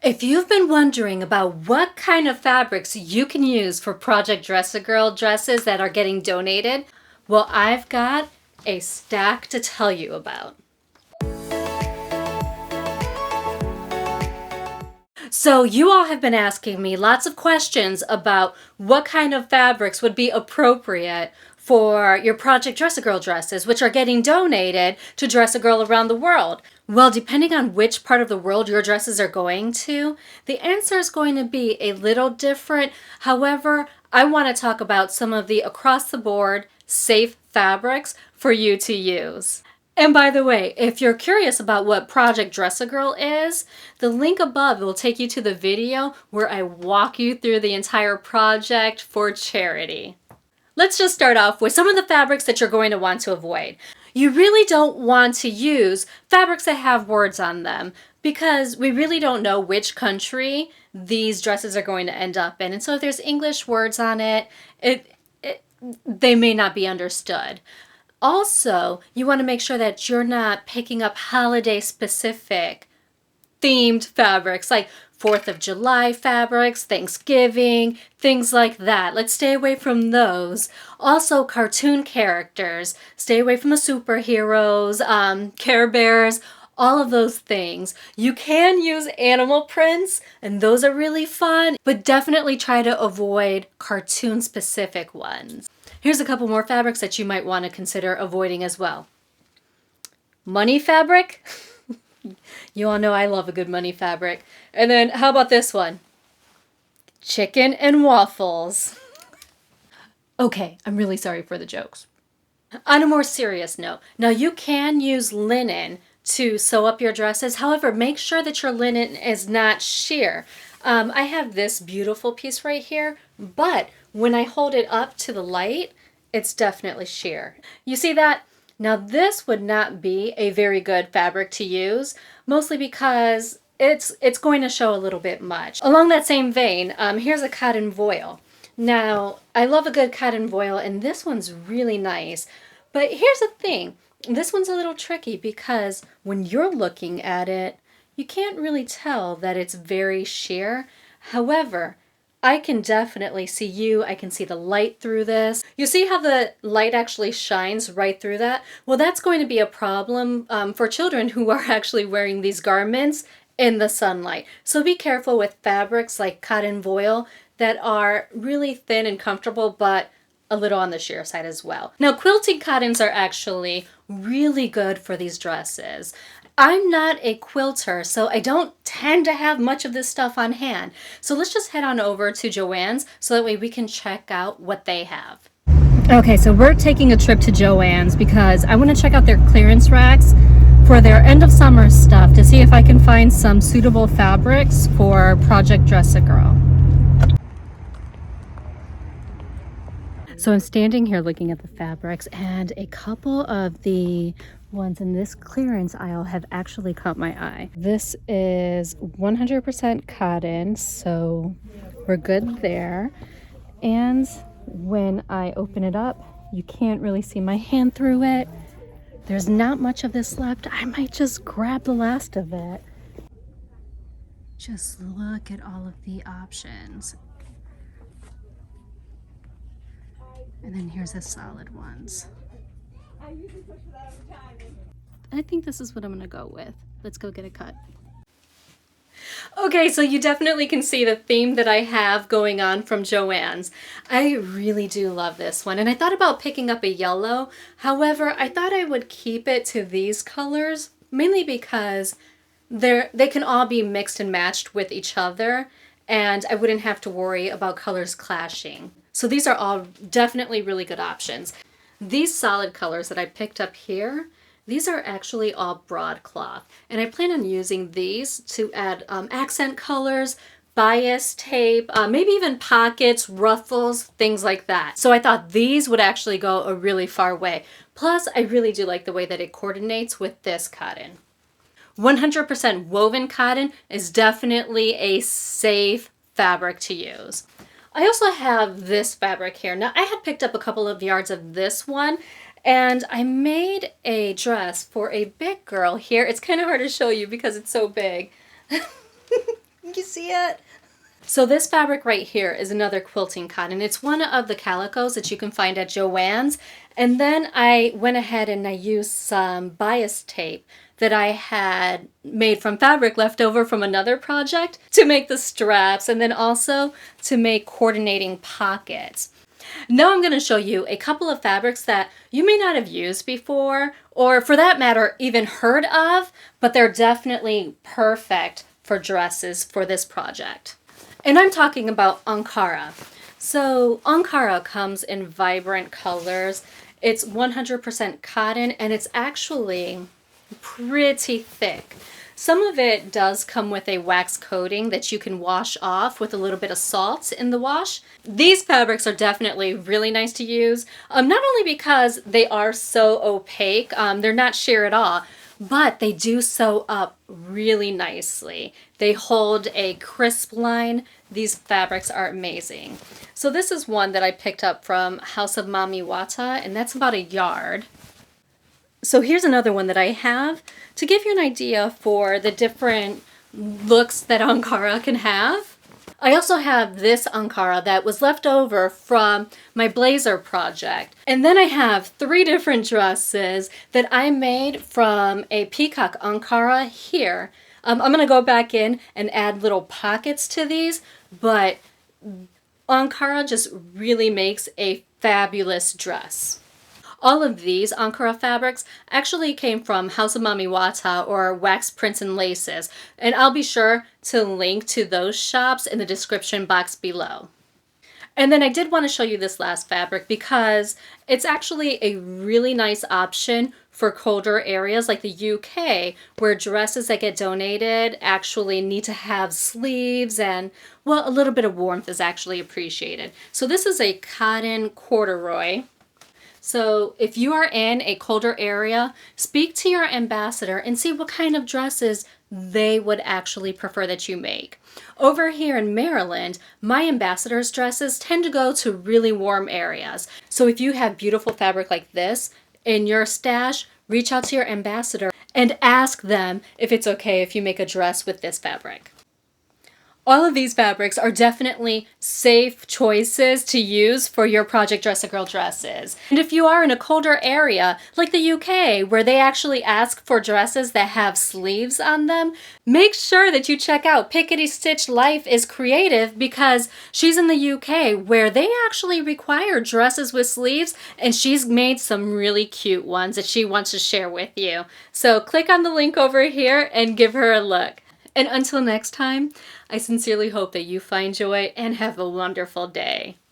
If you've been wondering about what kind of fabrics you can use for Project Dress-A-Girl dresses that are getting donated, well, I've got a stack to tell you about. So you all have been asking me lots of questions about what kind of fabrics would be appropriate for your Project Dress-A-Girl dresses, which are getting donated to Dress-A-Girl around the world. Well, depending on which part of the world your dresses are going to, the answer is going to be a little different. However, I want to talk about some of the across-the-board safe fabrics for you to use. And by the way, if you're curious about what Project Dress-A-Girl is, the link above will take you to the video where I walk you through the entire project for charity. Let's just start off with some of the fabrics that you're going to want to avoid. You really don't want to use fabrics that have words on them because we really don't know which country these dresses are going to end up in. And so if there's English words on it, they may not be understood. Also, you want to make sure that you're not picking up holiday-specific themed fabrics like 4th of July fabrics, Thanksgiving, things like that. Let's stay away from those. Also, cartoon characters. Stay away from the superheroes, Care Bears, all of those things. You can use animal prints, and those are really fun, but definitely try to avoid cartoon-specific ones. Here's a couple more fabrics that you might want to consider avoiding as well. Money fabric. You all know I love a good money fabric. And then how about this one? Chicken and waffles. Okay, I'm really sorry for the jokes. On a more serious note, now you can use linen to sew up your dresses. However, make sure that your linen is not sheer. I have this beautiful piece right here, but when I hold it up to the light, it's definitely sheer. You see that? Now this would not be a very good fabric to use, mostly because it's going to show a little bit much. Along that same vein, here's a cotton voile. Now, I love a good cotton voile, and this one's really nice. But here's the thing. This one's a little tricky because when you're looking at it, you can't really tell that it's very sheer. However, I can definitely see you. I can see the light through this. You see how the light actually shines right through that? Well, that's going to be a problem for children who are actually wearing these garments in the sunlight. So be careful with fabrics like cotton voile that are really thin and comfortable, but a little on the sheer side as well. Now, quilting cottons are actually really good for these dresses. I'm not a quilter, so I don't tend to have much of this stuff on hand. So let's just head on over to Joann's so that way we can check out what they have. Okay, so we're taking a trip to Joann's because I want to check out their clearance racks for their end of summer stuff to see if I can find some suitable fabrics for Project Dress-A-Girl. So I'm standing here looking at the fabrics, and a couple of the ones in this clearance aisle have actually caught my eye. This is 100% cotton, so we're good there. And when I open it up, you can't really see my hand through it. There's not much of this left. I might just grab the last of it. Just look at all of the options. And then here's the solid ones. I think this is what I'm gonna go with. Let's go get a cut. Okay, so you definitely can see the theme that I have going on from Joann's. I really do love this one, and I thought about picking up a yellow. However, I thought I would keep it to these colors, mainly because they can all be mixed and matched with each other, and I wouldn't have to worry about colors clashing. So these are all definitely really good options. These solid colors that I picked up here, these are actually all broadcloth. And I plan on using these to add accent colors, bias tape, maybe even pockets, ruffles, things like that. So I thought these would actually go a really far way. Plus, I really do like the way that it coordinates with this cotton. 100% woven cotton is definitely a safe fabric to use. I also have this fabric here. Now, I had picked up a couple of yards of this one, and I made a dress for a big girl here. It's kind of hard to show you because it's so big. You see it? So this fabric right here is another quilting cotton. It's one of the calicos that you can find at Joann's. And then I went ahead and I used some bias tape that I had made from fabric left over from another project to make the straps and then also to make coordinating pockets. Now I'm going to show you a couple of fabrics that you may not have used before, or for that matter, even heard of, but they're definitely perfect for dresses for this project. And I'm talking about Ankara. So Ankara comes in vibrant colors. It's 100% cotton and it's actually pretty thick. Some of it does come with a wax coating that you can wash off with a little bit of salt in the wash. These fabrics are definitely really nice to use, not only because they are so opaque, they're not sheer at all, but they do sew up really nicely. They hold a crisp line. These fabrics are amazing. So this is one that I picked up from House of Mami Wata, and that's about a yard. So here's another one that I have to give you an idea for the different looks that Ankara can have. I also have this Ankara that was left over from my blazer project. And then I have 3 different dresses that I made from a peacock Ankara here. I'm going to go back in and add little pockets to these, but Ankara just really makes a fabulous dress. All of these Ankara fabrics actually came from House of Mami Wata or Wax Prints and Laces, and I'll be sure to link to those shops in the description box below. And then I did want to show you this last fabric because it's actually a really nice option for colder areas like the UK, where dresses that get donated actually need to have sleeves and, well, a little bit of warmth is actually appreciated. So this is a cotton corduroy. So if you are in a colder area, speak to your ambassador and see what kind of dresses they would actually prefer that you make. Over here in Maryland, my ambassador's dresses tend to go to really warm areas. So if you have beautiful fabric like this in your stash, reach out to your ambassador and ask them if it's okay if you make a dress with this fabric. All of these fabrics are definitely safe choices to use for your Project Dress-A-Girl dresses. And if you are in a colder area, like the UK, where they actually ask for dresses that have sleeves on them, make sure that you check out Pickety Stitch Life is Creative because she's in the UK where they actually require dresses with sleeves, and she's made some really cute ones that she wants to share with you. So click on the link over here and give her a look. And until next time, I sincerely hope that you find joy and have a wonderful day.